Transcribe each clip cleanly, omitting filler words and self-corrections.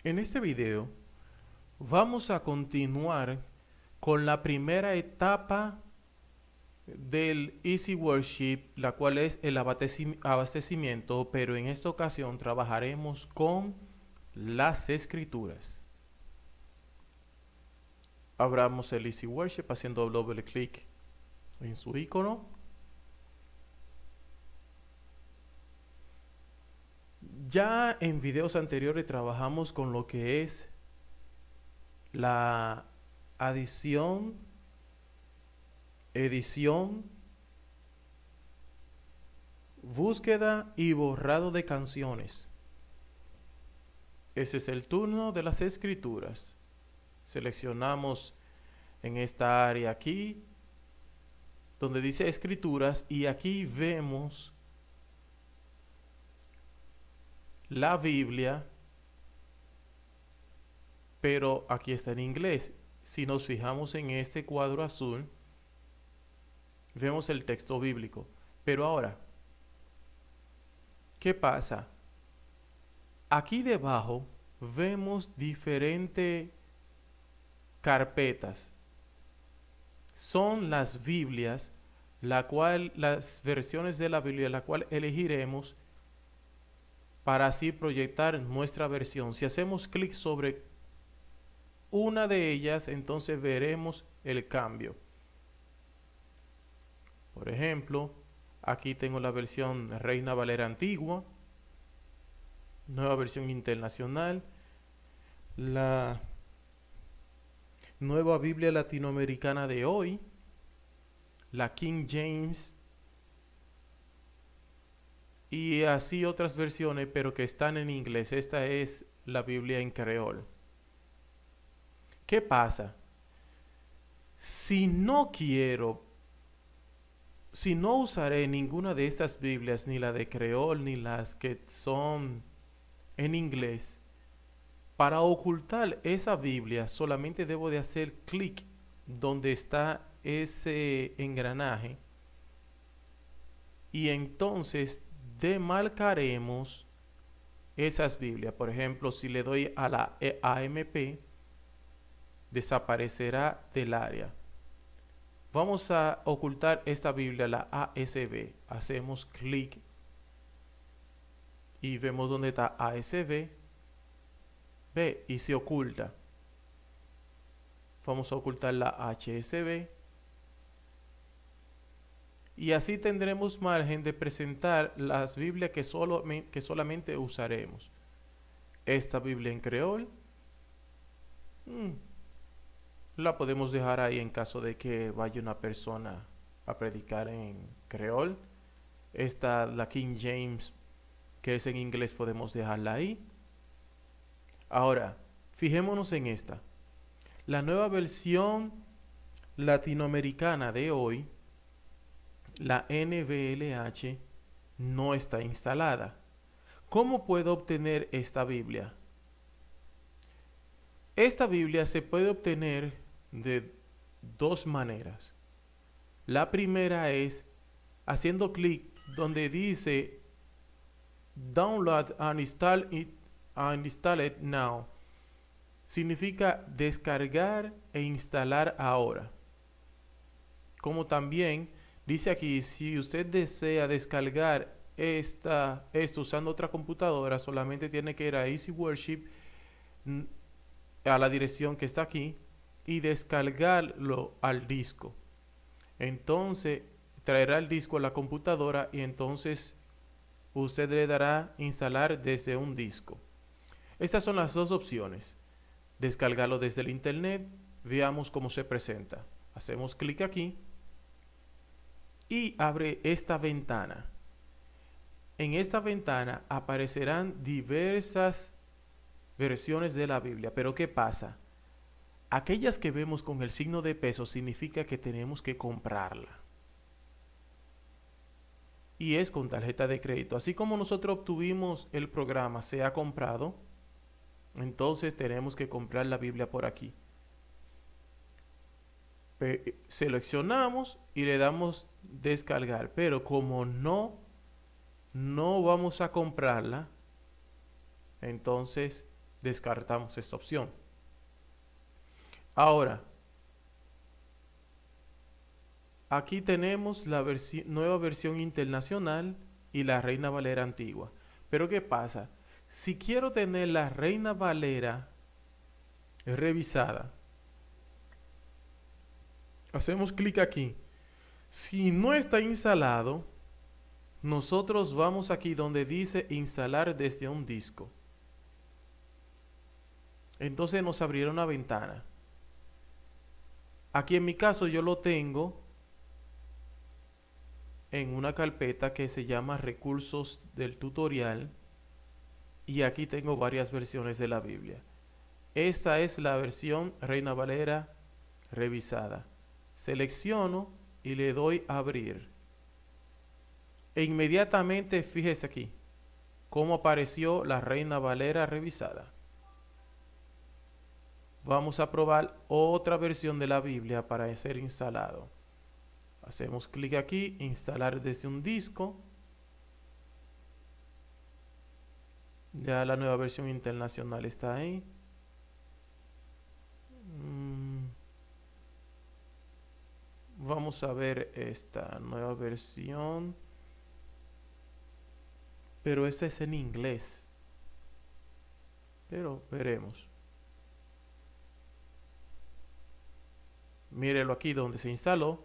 En este video vamos a continuar con la primera etapa del Easy Worship, la cual es el abastecimiento, pero en esta ocasión trabajaremos con las escrituras. Abramos el Easy Worship haciendo doble clic en su icono. Ya en videos anteriores trabajamos con lo que es la adición, edición, búsqueda y borrado de canciones. Ese es el turno de las escrituras. Seleccionamos en esta área aquí, donde dice escrituras, y aquí vemos la Biblia, pero aquí está en inglés. Si nos fijamos en este cuadro azul, vemos el texto bíblico. Pero ahora, ¿qué pasa? Aquí debajo vemos diferentes carpetas. Son las Biblias, las versiones de la Biblia, la cual elegiremos para así proyectar nuestra versión. Si hacemos clic sobre una de ellas, entonces veremos el cambio. Por ejemplo, aquí tengo la versión Reina Valera Antigua, nueva versión internacional, la nueva Biblia latinoamericana de hoy, la King James y así otras versiones, pero que están en inglés. Esta es la Biblia en creol. ¿Qué pasa? Si no usaré ninguna de estas Biblias, ni la de creol, ni las que son en inglés, para ocultar esa Biblia solamente debo de hacer clic donde está ese engranaje y entonces demarcaremos esas Biblias. Por ejemplo, si le doy a la AMP, desaparecerá del área. Vamos a ocultar esta Biblia, la ASB. Hacemos clic y vemos dónde está ASB. Ve, y se oculta. Vamos a ocultar la HSB. Y así tendremos margen de presentar las Biblias que solamente usaremos. Esta Biblia en creol la podemos dejar ahí en caso de que vaya una persona a predicar en creol. Esta, la King James, que es en inglés, podemos dejarla ahí. Ahora, fijémonos en esta. La nueva versión latinoamericana de hoy, la NVLH, no está instalada. ¿Cómo puedo obtener esta Biblia? Esta Biblia se puede obtener de dos maneras. La primera es haciendo clic donde dice Download and install it now. Significa descargar e instalar ahora. Como también dice aquí, si usted desea descargar esto usando otra computadora, solamente tiene que ir a Easy Worship, a la dirección que está aquí, y descargarlo al disco. Entonces traerá el disco a la computadora y entonces usted le dará instalar desde un disco. Estas son las dos opciones. Descargarlo desde el internet. Veamos cómo se presenta. Hacemos clic aquí y abre esta ventana. En esta ventana aparecerán diversas versiones de la Biblia. Pero ¿qué pasa? Aquellas que vemos con el signo de peso significa que tenemos que comprarla. Y es con tarjeta de crédito. Así como nosotros obtuvimos el programa, se ha comprado, entonces tenemos que comprar la Biblia por aquí. Seleccionamos y le damos descargar. Pero como no vamos a comprarla, entonces Descartamos esta opción. Ahora, aquí tenemos la nueva versión internacional y la Reina Valera antigua. Pero ¿qué pasa? Si quiero tener la Reina Valera revisada, hacemos clic aquí. Si no está instalado, nosotros vamos aquí donde dice instalar desde un disco. Entonces nos abrirá una ventana. Aquí en mi caso yo lo tengo en una carpeta que se llama recursos del tutorial, y aquí tengo varias versiones de la Biblia. Esta es la versión Reina Valera revisada. Selecciono y le doy a abrir. E inmediatamente fíjese aquí cómo apareció la Reina Valera revisada. Vamos a probar otra versión de la Biblia para ser instalado. Hacemos clic aquí, instalar desde un disco. Ya la nueva versión internacional está ahí. Vamos a ver esta nueva versión. Pero esta es en inglés. Pero veremos. Mírelo aquí donde se instaló,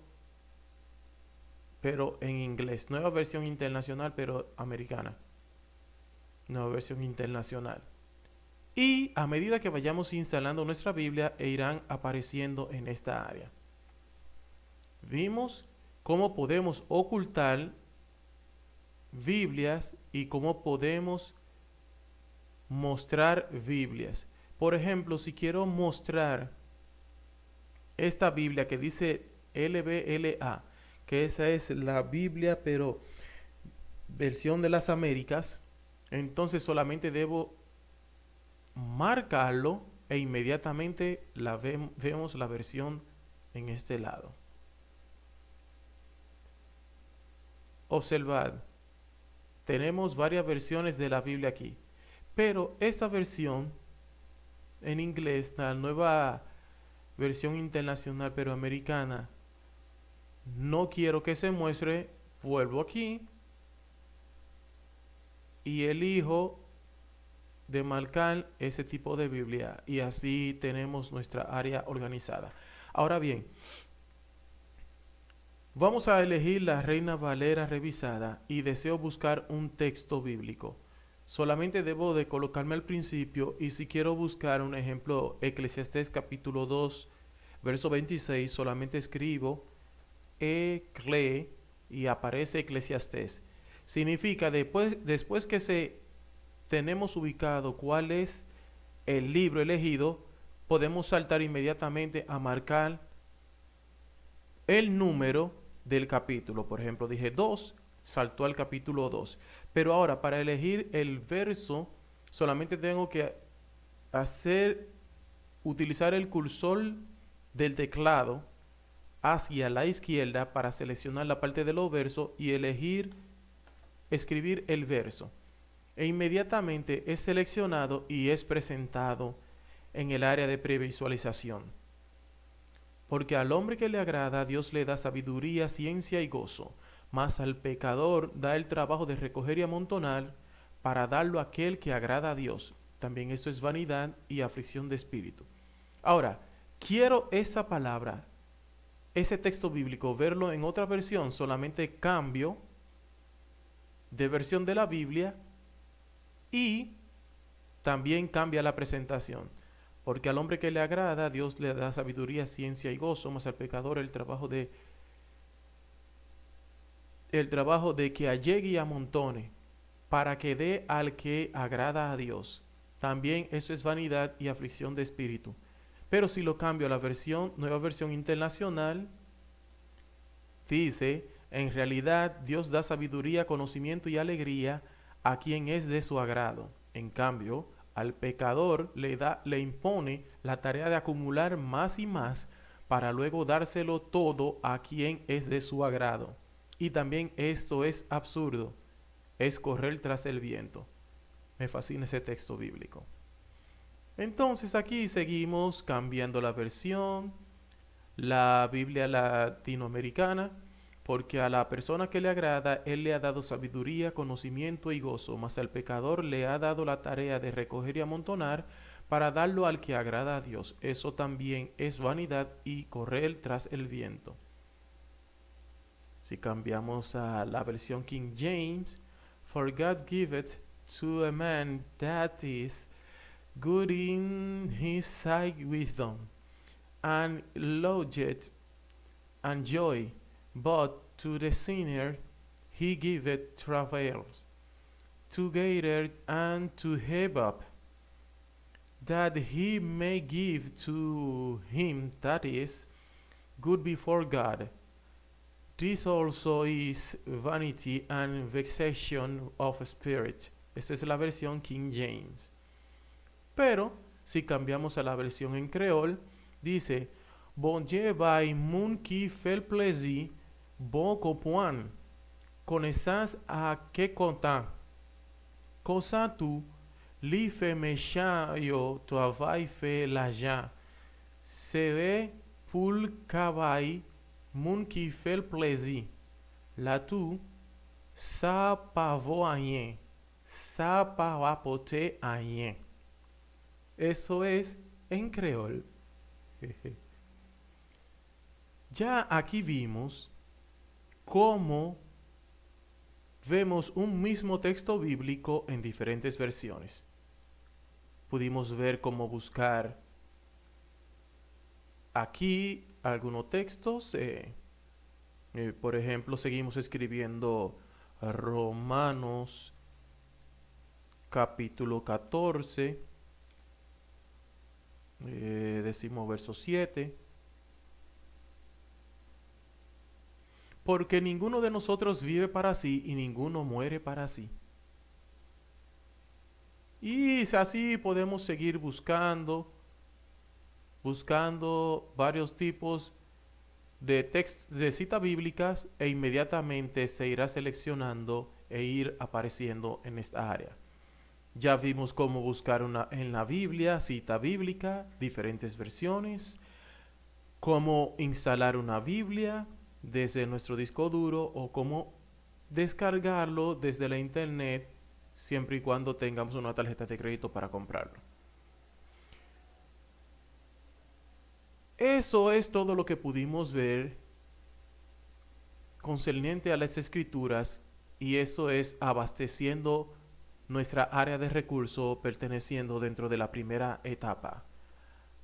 pero en inglés. Nueva versión internacional, pero americana. Nueva versión internacional. Y a medida que vayamos instalando nuestra Biblia, irán apareciendo en esta área. Vimos cómo podemos ocultar Biblias y cómo podemos mostrar Biblias. Por ejemplo, si quiero mostrar esta Biblia que dice LBLA, que esa es la Biblia pero versión de las Américas, entonces solamente debo marcarlo e inmediatamente vemos la versión en este lado. Observad, tenemos varias versiones de la Biblia aquí, pero esta versión en inglés, la nueva versión internacional pero americana, no quiero que se muestre. Vuelvo aquí y elijo de marcar ese tipo de Biblia, y así tenemos nuestra área organizada. Ahora bien, vamos a elegir la Reina Valera revisada y deseo buscar un texto bíblico. Solamente debo de colocarme al principio, y si quiero buscar un ejemplo, Eclesiastés capítulo 2, verso 26, solamente escribo Ecle y aparece Eclesiastés. Significa después que tenemos ubicado cuál es el libro elegido, podemos saltar inmediatamente a marcar el número del capítulo. Por ejemplo, dije 2, saltó al capítulo 2. Pero ahora, para elegir el verso, solamente tengo que utilizar el cursor del teclado hacia la izquierda para seleccionar la parte de los versos y escribir el verso. E inmediatamente es seleccionado y es presentado en el área de previsualización. Porque al hombre que le agrada, Dios le da sabiduría, ciencia y gozo, mas al pecador da el trabajo de recoger y amontonar para darlo a aquel que agrada a Dios. También eso es vanidad y aflicción de espíritu. Ahora, quiero esa palabra, ese texto bíblico, verlo en otra versión. Solamente cambio de versión de la Biblia y también cambia la presentación. Porque al hombre que le agrada, Dios le da sabiduría, ciencia y gozo, mas al pecador el trabajo de que allegue y amontone, para que dé al que agrada a Dios. También eso es vanidad y aflicción de espíritu. Pero si lo cambio a la nueva versión internacional, dice: en realidad Dios da sabiduría, conocimiento y alegría a quien es de su agrado. En cambio, al pecador le impone la tarea de acumular más y más, para luego dárselo todo a quien es de su agrado. Y también esto es absurdo, es correr tras el viento. Me fascina ese texto bíblico. Entonces aquí seguimos cambiando la versión, la Biblia latinoamericana, porque a la persona que le agrada, Él le ha dado sabiduría, conocimiento y gozo, mas al pecador le ha dado la tarea de recoger y amontonar para darlo al que agrada a Dios. Eso también es vanidad y correr tras el viento. Si cambiamos a la versión King James, for God giveth to a man that is good in his sight wisdom, and lodgeth and joy, but to the sinner he giveth travails, to gather and to heap up, that he may give to him that is good before God. This also is vanity and vexation of spirit. Esta es la versión King James. Pero, si cambiamos a la versión en creol, dice, bon Dieu vai moun qui fait plaisir, bon copoin, connaissance à que content. Cosa tu, li fait méchant yo travail fait l'argent. Se ve pour travail, moun qui fait plaisir. Là tout, ça pas vaut rien. Ça pas rapporter rien. Eso es en creol. Ya aquí vimos cómo vemos un mismo texto bíblico en diferentes versiones. Pudimos ver cómo buscar aquí algunos textos. Por ejemplo, seguimos escribiendo Romanos capítulo 14, décimo verso 7. Porque ninguno de nosotros vive para sí y ninguno muere para sí. Y así podemos seguir buscando varios tipos de citas bíblicas e inmediatamente se irá seleccionando e ir apareciendo en esta área. Ya vimos cómo buscar en la Biblia, cita bíblica, diferentes versiones, cómo instalar una Biblia desde nuestro disco duro o cómo descargarlo desde la internet siempre y cuando tengamos una tarjeta de crédito para comprarlo. Eso es todo lo que pudimos ver concerniente a las escrituras, y eso es abasteciendo nuestra área de recursos perteneciendo dentro de la primera etapa.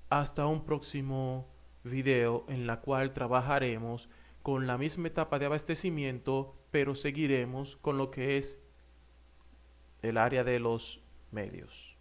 Hasta un próximo video en la cual trabajaremos con la misma etapa de abastecimiento, pero seguiremos con lo que es el área de los medios.